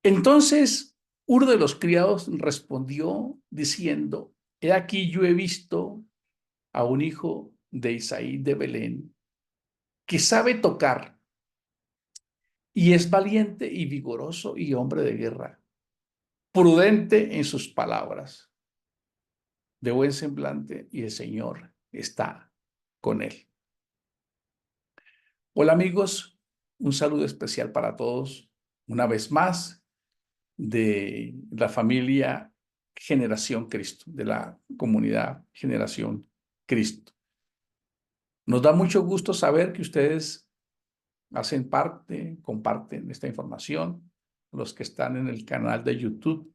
Entonces, uno de los criados respondió diciendo, he aquí yo he visto a un hijo de Isaí de Belén que sabe tocar y es valiente y vigoroso y hombre de guerra, prudente en sus palabras, de buen semblante y el Señor está con él. Hola amigos, un saludo especial para todos, una vez más, de la familia Generación Cristo, de la comunidad Generación Cristo. Nos da mucho gusto saber que ustedes hacen parte, comparten esta información, los que están en el canal de YouTube.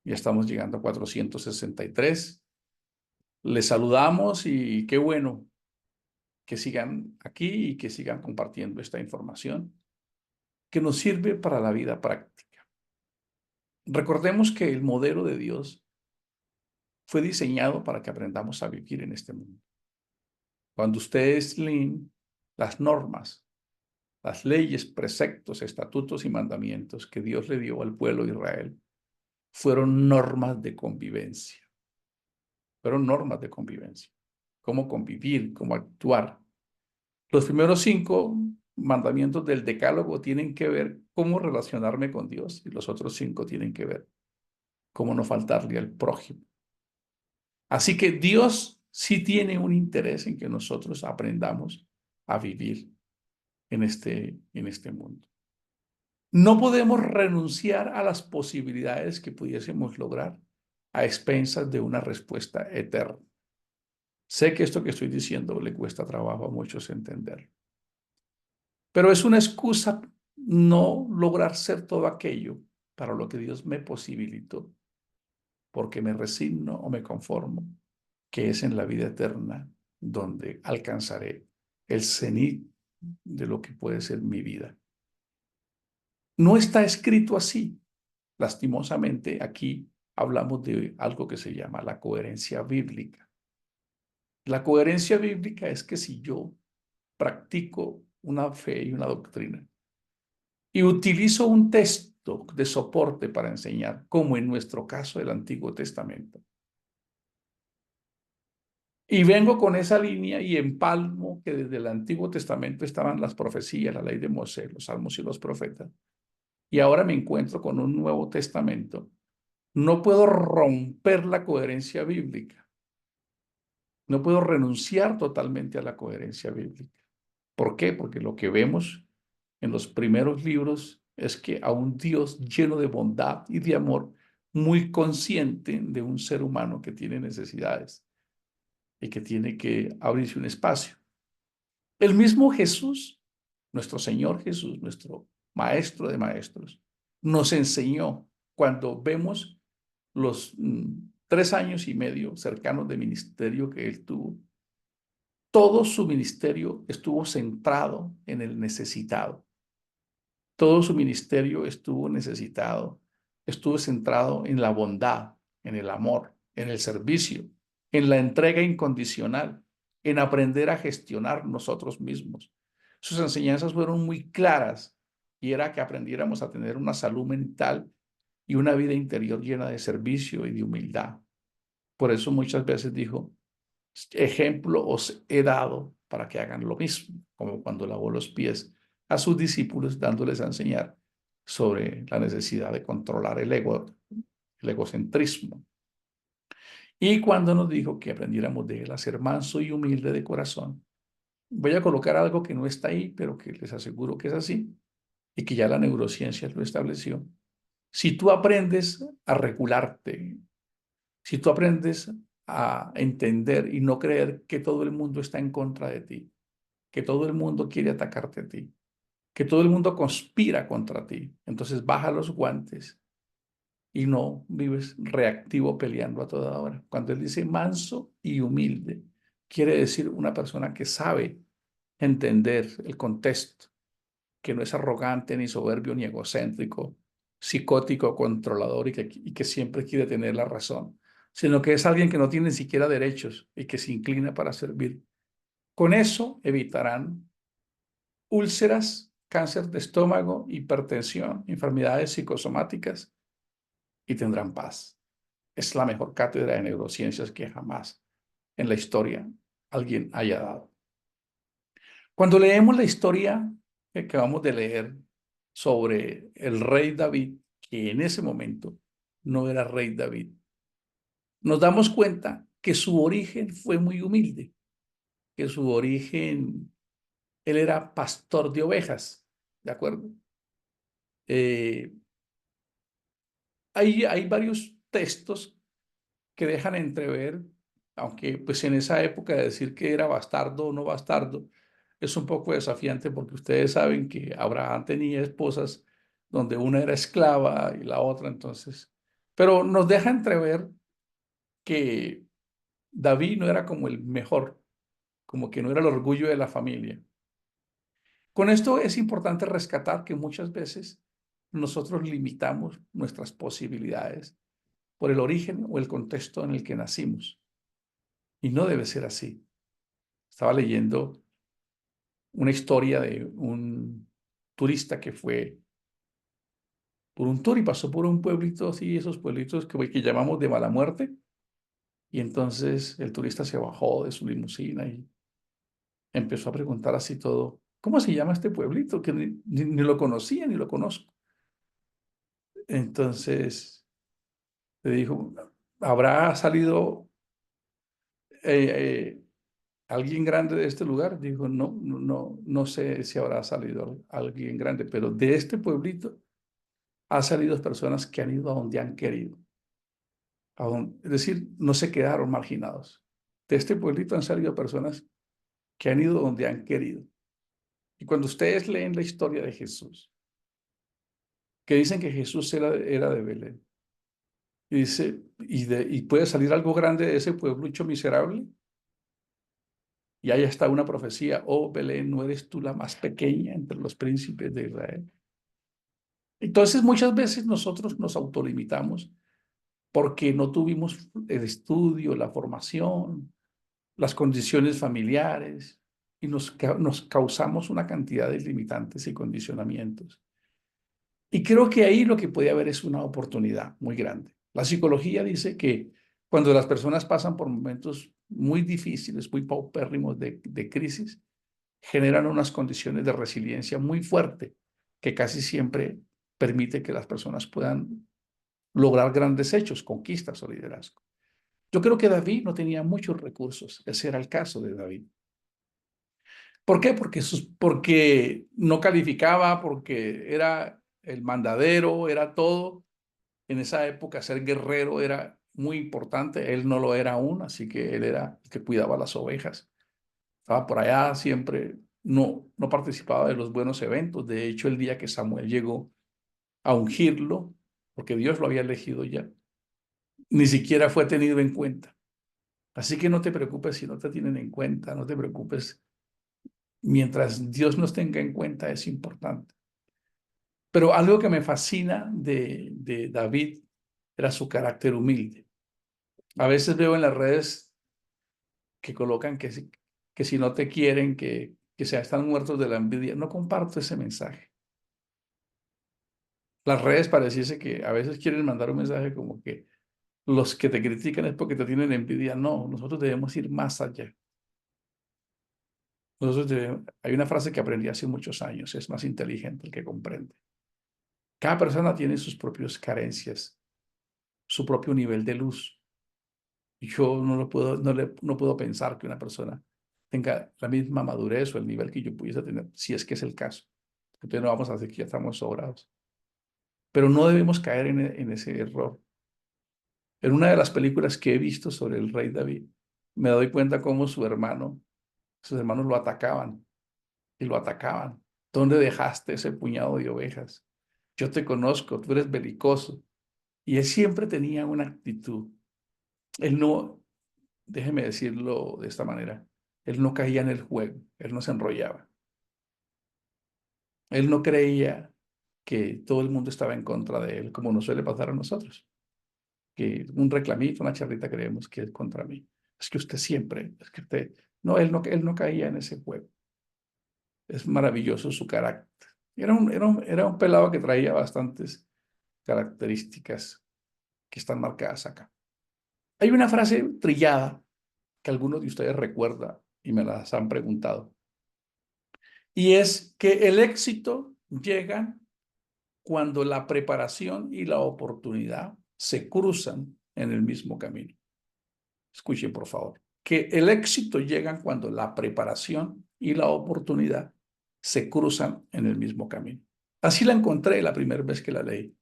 Ya estamos llegando a 463. Les saludamos y qué bueno que sigan aquí y que sigan compartiendo esta información que nos sirve para la vida práctica. Recordemos que el modelo de Dios fue diseñado para que aprendamos a vivir en este mundo. Cuando ustedes leen las normas, las leyes, preceptos, estatutos y mandamientos que Dios le dio al pueblo de Israel, fueron normas de convivencia. Fueron normas de convivencia. Cómo convivir, cómo actuar. Los primeros 5 mandamientos del decálogo tienen que ver cómo relacionarme con Dios y los otros 5 tienen que ver cómo no faltarle al prójimo. Así que Dios sí tiene un interés en que nosotros aprendamos a vivir en este mundo. No podemos renunciar a las posibilidades que pudiésemos lograr a expensas de una respuesta eterna. Sé que esto que estoy diciendo le cuesta trabajo a muchos entender, pero es una excusa no lograr ser todo aquello para lo que Dios me posibilitó, porque me resigno o me conformo, que es en la vida eterna donde alcanzaré el cenit de lo que puede ser mi vida. No está escrito así. Lastimosamente, aquí hablamos de algo que se llama la coherencia bíblica. La coherencia bíblica es que si yo practico una fe y una doctrina y utilizo un texto de soporte para enseñar, como en nuestro caso el Antiguo Testamento, y vengo con esa línea y empalmo que desde el Antiguo Testamento estaban las profecías, la ley de Moisés, los salmos y los profetas, y ahora me encuentro con un Nuevo Testamento, no puedo romper la coherencia bíblica. No puedo renunciar totalmente a la coherencia bíblica. ¿Por qué? Porque lo que vemos en los primeros libros es que a un Dios lleno de bondad y de amor, muy consciente de un ser humano que tiene necesidades y que tiene que abrirse un espacio. El mismo Jesús, nuestro Señor Jesús, nuestro Maestro de Maestros, nos enseñó cuando vemos los 3 años y medio cercanos de ministerio que él tuvo. Todo su ministerio estuvo centrado en el necesitado. Todo su ministerio estuvo centrado en la bondad, en el amor, en el servicio, en la entrega incondicional, en aprender a gestionar nosotros mismos. Sus enseñanzas fueron muy claras y era que aprendiéramos a tener una salud mental y una vida interior llena de servicio y de humildad. Por eso muchas veces dijo, ejemplo os he dado para que hagan lo mismo, como cuando lavó los pies a sus discípulos, dándoles a enseñar sobre la necesidad de controlar el ego, el egocentrismo. Y cuando nos dijo que aprendiéramos de él a ser manso y humilde de corazón. Voy a colocar algo que no está ahí, pero que les aseguro que es así y que ya la neurociencia lo estableció. Si tú aprendes a regularte, si tú aprendes a entender y no creer que todo el mundo está en contra de ti, que todo el mundo quiere atacarte a ti, que todo el mundo conspira contra ti, entonces baja los guantes y no vives reactivo peleando a toda hora. Cuando él dice manso y humilde, quiere decir una persona que sabe entender el contexto, que no es arrogante, ni soberbio, ni egocéntrico, psicótico, controlador y que siempre quiere tener la razón, sino que es alguien que no tiene ni siquiera derechos y que se inclina para servir. Con eso evitarán úlceras cáncer de estómago, hipertensión, enfermedades psicosomáticas y tendrán paz. Es la mejor cátedra de neurociencias que jamás en la historia alguien haya dado. Cuando leemos la historia que acabamos de leer sobre el rey David, que en ese momento no era rey David, nos damos cuenta que su origen fue muy humilde, que su origen, él era pastor de ovejas, ¿de acuerdo? Eh, hay varios textos que dejan entrever, aunque pues en esa época decir que era bastardo o no bastardo es un poco desafiante porque ustedes saben que Abraham tenía esposas donde una era esclava y la otra entonces, pero nos deja entrever que David no era como el mejor, como que no era el orgullo de la familia. Con esto es importante rescatar que muchas veces nosotros limitamos nuestras posibilidades por el origen o el contexto en el que nacimos. Y no debe ser así. Estaba leyendo una historia de un turista que fue por un tour y pasó por un pueblito así, esos pueblitos que llamamos de mala muerte. Y entonces el turista se bajó de su limusina y empezó a preguntar así todo, ¿cómo se llama este pueblito? Que ni lo conocía ni lo conozco. Entonces le dijo, ¿habrá salido eh, alguien grande de este lugar? Dijo, no sé si habrá salido alguien grande, pero de este pueblito han salido personas que han ido a donde han querido. Es decir, no se quedaron marginados. De este pueblito han salido personas que han ido donde han querido. Y cuando ustedes leen la historia de Jesús, que dicen que Jesús era de Belén, y dice, y puede salir algo grande de ese pueblucho miserable, y ahí está una profecía, oh Belén, ¿no eres tú la más pequeña entre los príncipes de Israel? Entonces muchas veces nosotros nos autolimitamos porque no tuvimos el estudio, la formación, las condiciones familiares y nos causamos una cantidad de limitantes y condicionamientos. Y creo que ahí lo que puede haber es una oportunidad muy grande. La psicología dice que cuando las personas pasan por momentos muy difíciles, muy paupérrimos de crisis, generan unas condiciones de resiliencia muy fuerte que casi siempre permite que las personas puedan lograr grandes hechos, conquistas o liderazgo. Yo creo que David no tenía muchos recursos. Ese era el caso de David. ¿Por qué? Porque no calificaba, porque era el mandadero, era todo. En esa época ser guerrero era muy importante. Él no lo era aún, así que él era el que cuidaba las ovejas. Estaba por allá siempre, no participaba de los buenos eventos. De hecho, el día que Samuel llegó a ungirlo, porque Dios lo había elegido ya, ni siquiera fue tenido en cuenta. Así que no te preocupes si no te tienen en cuenta, no te preocupes. Mientras Dios nos tenga en cuenta es importante. Pero algo que me fascina de David era su carácter humilde. A veces veo en las redes que colocan que si no te quieren, que se están muertos de la envidia. No comparto ese mensaje. Las redes pareciese que a veces quieren mandar un mensaje como que los que te critican es porque te tienen envidia. No, nosotros debemos ir más allá. Hay una frase que aprendí hace muchos años, es más inteligente el que comprende. Cada persona tiene sus propias carencias, su propio nivel de luz. Y yo no puedo pensar que una persona tenga la misma madurez o el nivel que yo pudiese tener, si es que es el caso. Entonces no vamos a decir que ya estamos sobrados. Pero no debemos caer en ese error. En una de las películas que he visto sobre el rey David, me doy cuenta cómo sus hermanos lo atacaban y lo atacaban. ¿Dónde dejaste ese puñado de ovejas? Yo te conozco, tú eres belicoso. Y él siempre tenía una actitud. Él no, déjeme decirlo de esta manera, él no caía en el juego, él no se enrollaba. Él no creía que todo el mundo estaba en contra de él, como nos suele pasar a nosotros, que un reclamito, una charrita creemos que es contra mí. Es que usted siempre, es que usted, no, él no caía en ese juego. Es maravilloso su carácter. Era un pelado que traía bastantes características que están marcadas acá. Hay una frase trillada que algunos de ustedes recuerdan y me las han preguntado, y es que el éxito llega cuando la preparación y la oportunidad se cruzan en el mismo camino. Escuchen, por favor, que el éxito llega cuando la preparación y la oportunidad se cruzan en el mismo camino. Así la encontré la primera vez que la leí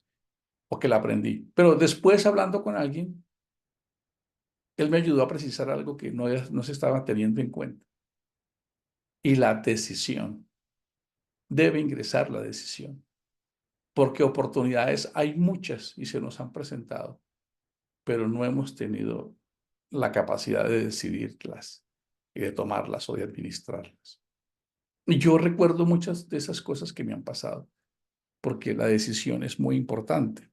o que la aprendí, pero después hablando con alguien, él me ayudó a precisar algo que no se estaba teniendo en cuenta. Y la decisión, debe ingresar la decisión, porque oportunidades hay muchas y se nos han presentado, pero no hemos tenido la capacidad de decidirlas y de tomarlas o de administrarlas. Y yo recuerdo muchas de esas cosas que me han pasado, porque la decisión es muy importante.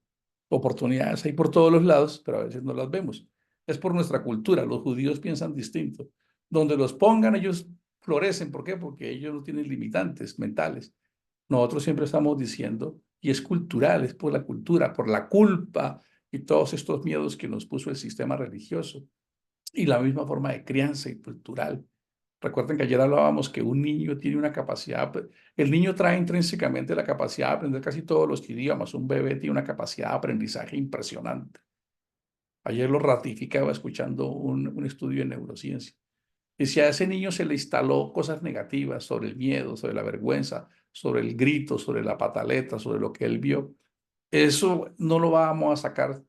Oportunidades hay por todos los lados, pero a veces no las vemos. Es por nuestra cultura. Los judíos piensan distinto. Donde los pongan, ellos florecen. ¿Por qué? Porque ellos no tienen limitantes mentales. Nosotros siempre estamos diciendo, y es cultural, es por la cultura, por la culpa y todos estos miedos que nos puso el sistema religioso y la misma forma de crianza y cultural. Recuerden que ayer hablábamos que un niño tiene una capacidad, el niño trae intrínsecamente la capacidad de aprender casi todos los idiomas. Un bebé tiene una capacidad de aprendizaje impresionante. Ayer lo ratificaba escuchando un estudio en neurociencia. Y si a ese niño se le instaló cosas negativas sobre el miedo, sobre la vergüenza, sobre el grito, sobre la pataleta, sobre lo que él vio, eso no lo vamos a sacar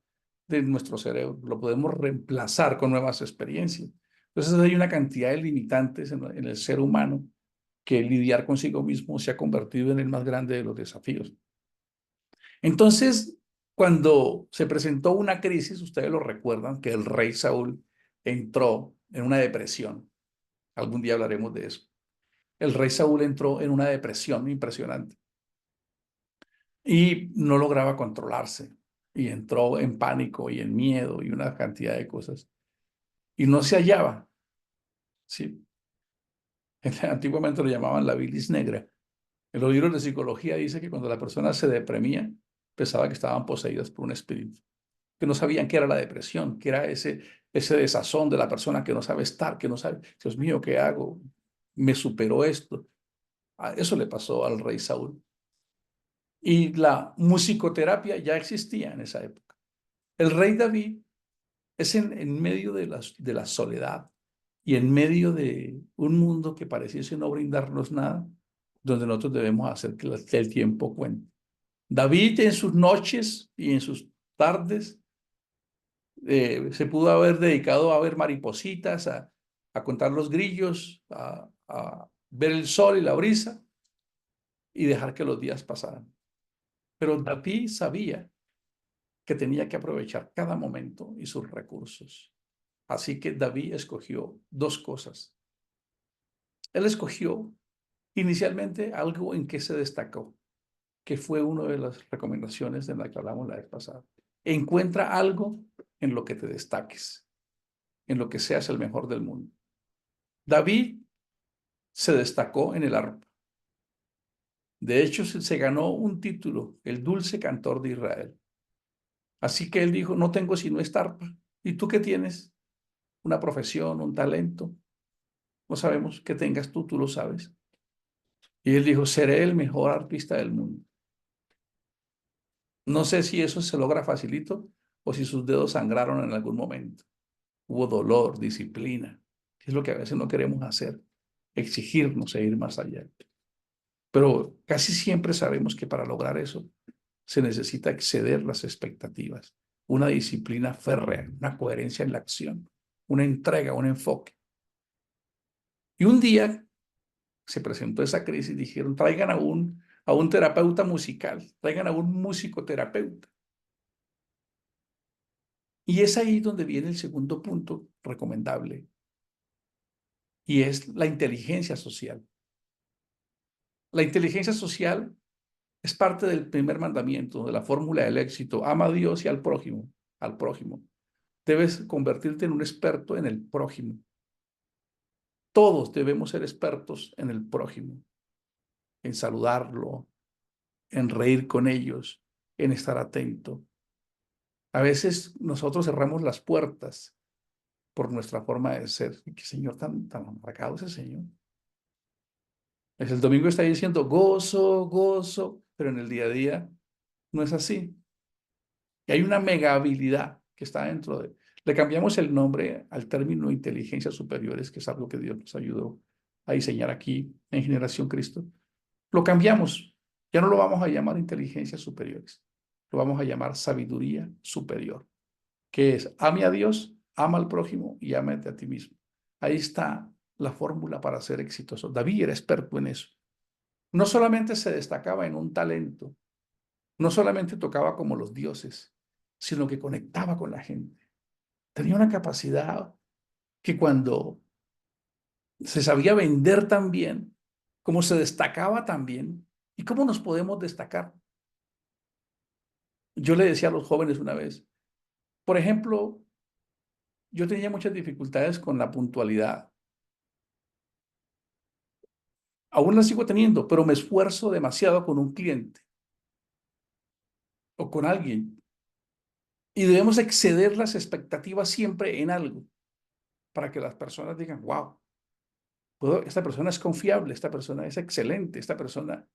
de nuestro cerebro, lo podemos reemplazar con nuevas experiencias. Entonces hay una cantidad de limitantes en el ser humano que lidiar consigo mismo se ha convertido en el más grande de los desafíos. Entonces, cuando se presentó una crisis, ustedes lo recuerdan, que el rey Saúl entró en una depresión. Algún día hablaremos de eso. El rey Saúl entró en una depresión impresionante y no lograba controlarse y entró en pánico y en miedo y una cantidad de cosas y no se hallaba, ¿sí? Antiguamente lo llamaban la bilis negra. En los libros de psicología dice que cuando la persona se deprimía, pensaba que estaban poseídas por un espíritu, que no sabían qué era la depresión, que era ese desazón de la persona que no sabe estar, que no sabe, Dios mío, ¿qué hago? Me superó esto. Eso le pasó al rey Saúl. Y la musicoterapia ya existía en esa época. El rey David es en medio de la soledad y en medio de un mundo que pareciese no brindarnos nada, donde nosotros debemos hacer que el tiempo cuente. David en sus noches y en sus tardes se pudo haber dedicado a ver maripositas, a contar los grillos, a ver el sol y la brisa y dejar que los días pasaran. Pero David sabía que tenía que aprovechar cada momento y sus recursos. Así que David escogió dos cosas. Él escogió inicialmente algo en que se destacó, que fue una de las recomendaciones de la que hablamos la vez pasada. Encuentra algo en lo que te destaques, en lo que seas el mejor del mundo. David se destacó en el arpa. De hecho, se ganó un título, el dulce cantor de Israel. Así que él dijo, no tengo sino esta arpa. ¿Y tú qué tienes? Una profesión, un talento. No sabemos qué tengas tú, tú lo sabes. Y él dijo, seré el mejor artista del mundo. No sé si eso se logra facilito o si sus dedos sangraron en algún momento. Hubo dolor, disciplina, que es lo que a veces no queremos hacer, exigirnos e ir más allá. Pero casi siempre sabemos que para lograr eso se necesita exceder las expectativas, una disciplina férrea, una coherencia en la acción, una entrega, un enfoque. Y un día se presentó esa crisis y dijeron, traigan a un terapeuta musical, traigan a un musicoterapeuta. Y es ahí donde viene el segundo punto recomendable, y es la inteligencia social. La inteligencia social es parte del primer mandamiento, de la fórmula del éxito. Ama a Dios y al prójimo, al prójimo. Debes convertirte en un experto en el prójimo. Todos debemos ser expertos en el prójimo, en saludarlo, en reír con ellos, en estar atento. A veces nosotros cerramos las puertas por nuestra forma de ser. Y qué señor tan amargado ese señor. El domingo está diciendo gozo, gozo, pero en el día a día no es así. Y hay una mega habilidad que está dentro de... Le cambiamos el nombre al término inteligencias superiores, que es algo que Dios nos ayudó a diseñar aquí en Generación Cristo. Lo cambiamos. Ya no lo vamos a llamar inteligencias superiores. Lo vamos a llamar sabiduría superior, que es ame a Dios, ama al prójimo y ámate a ti mismo. Ahí está la fórmula para ser exitoso. David era experto en eso. No solamente se destacaba en un talento, no solamente tocaba como los dioses, sino que conectaba con la gente. Tenía una capacidad que cuando se sabía vender tan bien, como se destacaba tan bien, ¿y cómo nos podemos destacar? Yo le decía a los jóvenes una vez, por ejemplo, yo tenía muchas dificultades con la puntualidad. Aún las sigo teniendo, pero me esfuerzo demasiado con un cliente o con alguien. Y debemos exceder las expectativas siempre en algo para que las personas digan, wow, esta persona es confiable, esta persona es excelente, esta persona...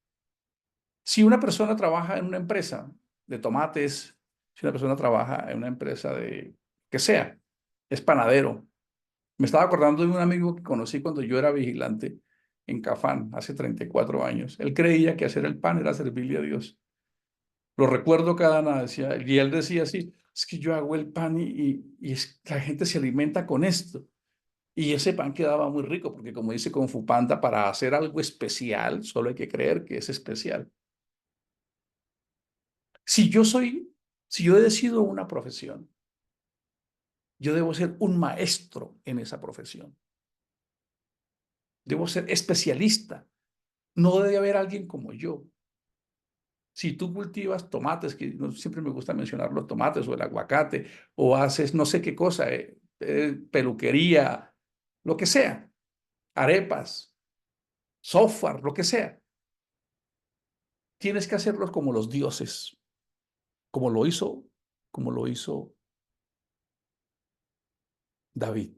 Si una persona trabaja en una empresa de tomates, si una persona trabaja en una empresa de que sea, es panadero. Me estaba acordando de un amigo que conocí cuando yo era vigilante en Cafán, hace 34 años. Él creía que hacer el pan era servirle a Dios. Lo recuerdo cada nada, decía, y él decía así, es que yo hago el pan la gente se alimenta con esto. Y ese pan quedaba muy rico, porque como dice Kung Fu Panda, para hacer algo especial, solo hay que creer que es especial. Si yo soy, si yo decido una profesión, yo debo ser un maestro en esa profesión. Debo ser especialista. No debe haber alguien como yo. Si tú cultivas tomates, que siempre me gusta mencionar los tomates o el aguacate, o haces no sé qué cosa, peluquería, lo que sea, arepas, software, lo que sea, tienes que hacerlos como los dioses, como lo hizo, como lo hizo David,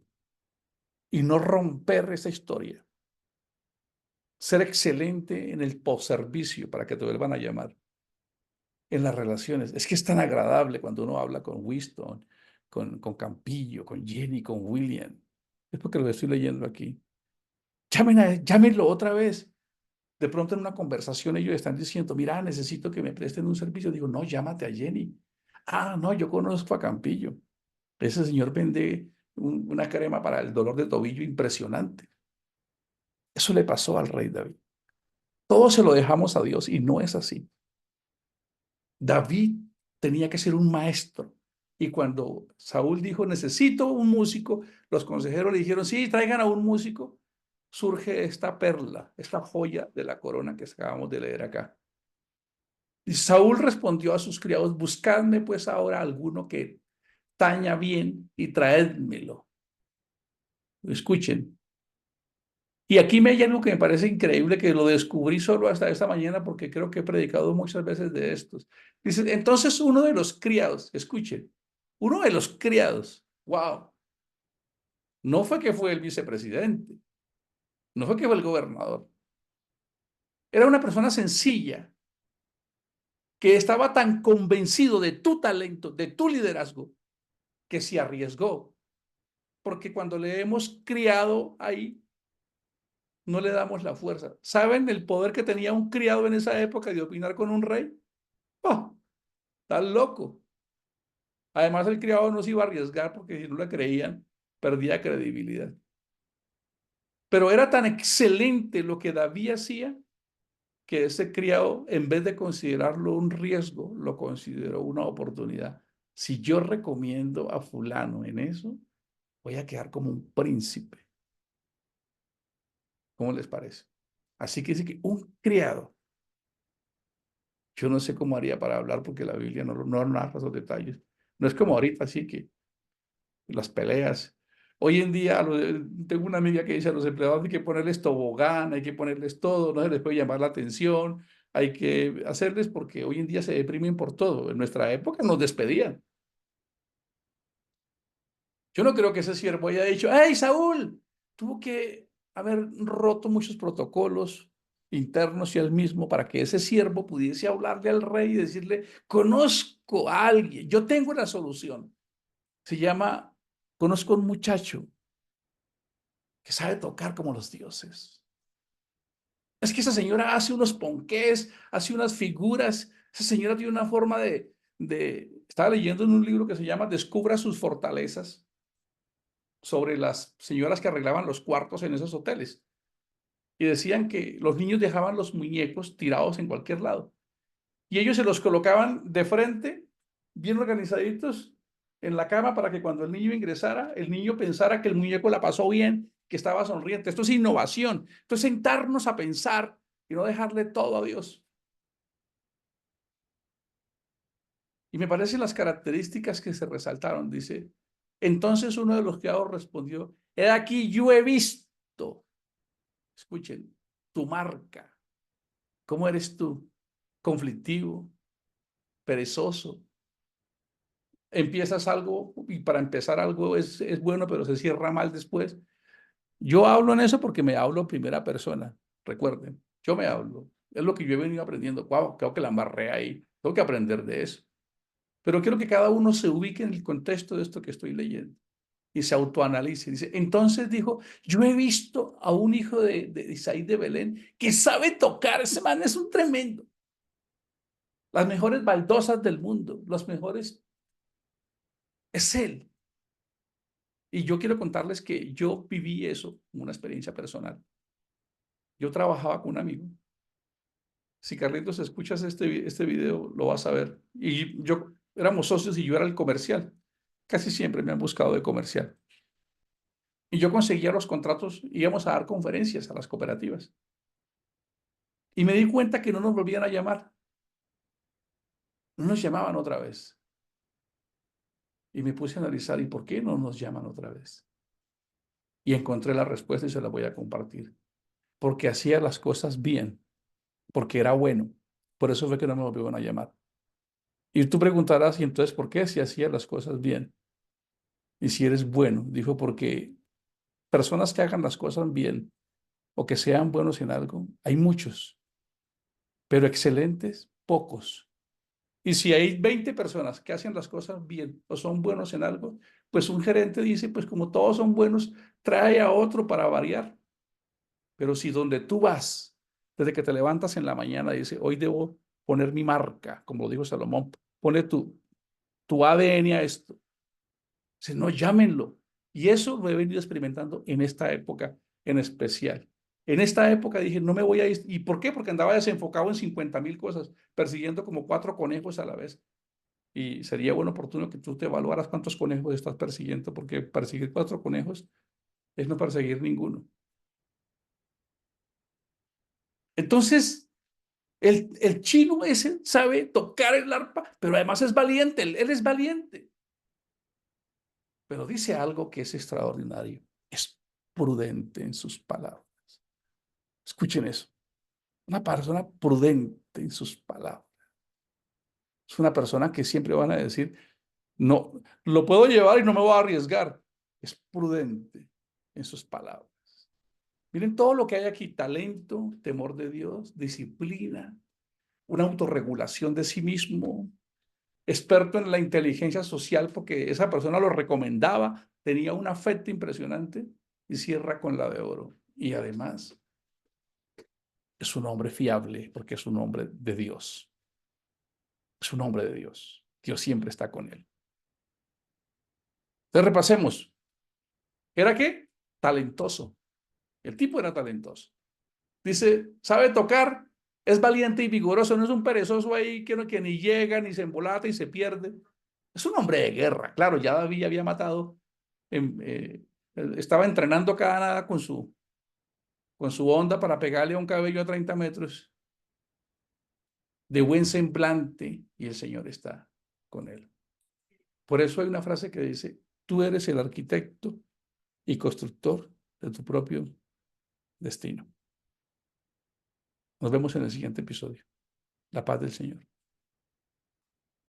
y no romper esa historia. Ser excelente en el postservicio para que te vuelvan a llamar. En las relaciones. Es que es tan agradable cuando uno habla con Winston, con Campillo, con Jenny, con William. Es porque lo estoy leyendo aquí. Llámenlo otra vez. De pronto en una conversación ellos están diciendo, mira, necesito que me presten un servicio. Digo, no, llámate a Jenny. Ah, no, yo conozco a Campillo. Ese señor vende una crema para el dolor de tobillo impresionante. Eso le pasó al rey David. Todo se lo dejamos a Dios y no es así. David tenía que ser un maestro. Y cuando Saúl dijo, necesito un músico, los consejeros le dijeron, sí, traigan a un músico. Surge esta perla, esta joya de la corona que acabamos de leer acá. Y Saúl respondió a sus criados, buscadme pues ahora alguno que taña bien y traédmelo. Escuchen. Y aquí me hay algo que me parece increíble, que lo descubrí solo hasta esta mañana porque creo que he predicado muchas veces de estos. Dice, entonces uno de los criados, escuchen, uno de los criados, wow, no fue que fue el vicepresidente, no fue que fue el gobernador, era una persona sencilla que estaba tan convencido de tu talento, de tu liderazgo, que se arriesgó. Porque cuando le hemos criado ahí, no le damos la fuerza. ¿Saben el poder que tenía un criado en esa época de opinar con un rey? ¡Oh! Está loco. Además, el criado no se iba a arriesgar porque si no le creían, perdía credibilidad. Pero era tan excelente lo que David hacía que ese criado, en vez de considerarlo un riesgo, lo consideró una oportunidad. Si yo recomiendo a fulano en eso, voy a quedar como un príncipe. ¿Cómo les parece? Así que dice que un criado, yo no sé cómo haría para hablar porque la Biblia no narra esos detalles. No es como ahorita, así que las peleas. Hoy en día tengo una amiga que dice a los empleados hay que ponerles tobogán, hay que ponerles todo, no se les puede llamar la atención, hay que hacerles porque hoy en día se deprimen por todo. En nuestra época nos despedían. Yo no creo que ese siervo haya dicho, ¡hey, Saúl! Tuvo que haber roto muchos protocolos internos y él mismo para que ese siervo pudiese hablarle al rey y decirle, conozco a alguien, yo tengo la solución. Se llama, conozco a un muchacho que sabe tocar como los dioses. Es que esa señora hace unos ponqués, hace unas figuras. Esa señora tiene una forma Estaba leyendo en un libro que se llama Descubra sus fortalezas, sobre las señoras que arreglaban los cuartos en esos hoteles. Y decían que los niños dejaban los muñecos tirados en cualquier lado. Y ellos se los colocaban de frente, bien organizaditos, en la cama para que cuando el niño ingresara, el niño pensara que el muñeco la pasó bien, que estaba sonriente. Esto es innovación. Esto es sentarnos a pensar y no dejarle todo a Dios. Y me parecen las características que se resaltaron. Dice, entonces uno de los criados respondió, he aquí, yo he visto, escuchen, tu marca. ¿Cómo eres tú? Conflictivo, perezoso. Empiezas algo y para empezar algo es bueno, pero se cierra mal después. Yo hablo en eso porque me hablo en primera persona. Recuerden, yo me hablo. Es lo que yo he venido aprendiendo. Wow, creo que la embarré ahí. Tengo que aprender de eso. Pero quiero que cada uno se ubique en el contexto de esto que estoy leyendo y se autoanalice. Dice, entonces dijo, yo he visto a un hijo de Isaí de Belén que sabe tocar. Ese man es un tremendo. Las mejores baldosas del mundo, los mejores, es él. Y yo quiero contarles que yo viví eso como una experiencia personal. Yo trabajaba con un amigo. Si Carlitos escuchas este video, lo vas a ver. Y yo éramos socios y yo era el comercial. Casi siempre me han buscado de comercial. Y yo conseguía los contratos, íbamos a dar conferencias a las cooperativas. Y me di cuenta que no nos volvían a llamar. No nos llamaban otra vez. Y me puse a analizar, ¿y por qué no nos llaman otra vez? Y encontré la respuesta y se la voy a compartir. Porque hacía las cosas bien, porque era bueno. Por eso fue que no me volvieron a llamar. Y tú preguntarás, ¿y entonces por qué si hacía las cosas bien? Y si eres bueno, dijo, porque personas que hagan las cosas bien o que sean buenos en algo, hay muchos, pero excelentes, pocos. Y si hay 20 personas que hacen las cosas bien o son buenos en algo, pues un gerente dice, pues como todos son buenos, trae a otro para variar. Pero si donde tú vas, desde que te levantas en la mañana, dice, hoy debo poner mi marca, como lo dijo Salomón, pone tu ADN a esto. Dice, no, llámenlo. Y eso lo he venido experimentando en esta época en especial. En esta época dije, no me voy a ir. ¿Y por qué? Porque andaba desenfocado en 50,000 cosas, persiguiendo como 4 conejos a la vez. Y sería bueno, oportuno que tú te evaluaras cuántos conejos estás persiguiendo, porque perseguir 4 conejos es no perseguir ninguno. Entonces, el chino ese sabe tocar el arpa, pero además es valiente, él es valiente. Pero dice algo que es extraordinario. Es prudente en sus palabras. Escuchen eso. Una persona prudente en sus palabras. Es una persona que siempre van a decir, no, lo puedo llevar y no me voy a arriesgar. Es prudente en sus palabras. Miren todo lo que hay aquí, talento, temor de Dios, disciplina, una autorregulación de sí mismo, experto en la inteligencia social porque esa persona lo recomendaba, tenía un afecto impresionante y cierra con la de oro. Y además es un hombre fiable porque es un hombre de Dios. Es un hombre de Dios. Dios siempre está con él. Entonces repasemos. ¿Era qué? Talentoso. El tipo era talentoso. Dice, sabe tocar, es valiente y vigoroso, no es un perezoso ahí que ni llega, ni se embolata y se pierde. Es un hombre de guerra. Claro, ya David había matado, estaba entrenando cada nada con su onda para pegarle a un cabello a 30 metros, de buen semblante, y el Señor está con él. Por eso hay una frase que dice, tú eres el arquitecto y constructor de tu propio destino. Nos vemos en el siguiente episodio. La paz del Señor.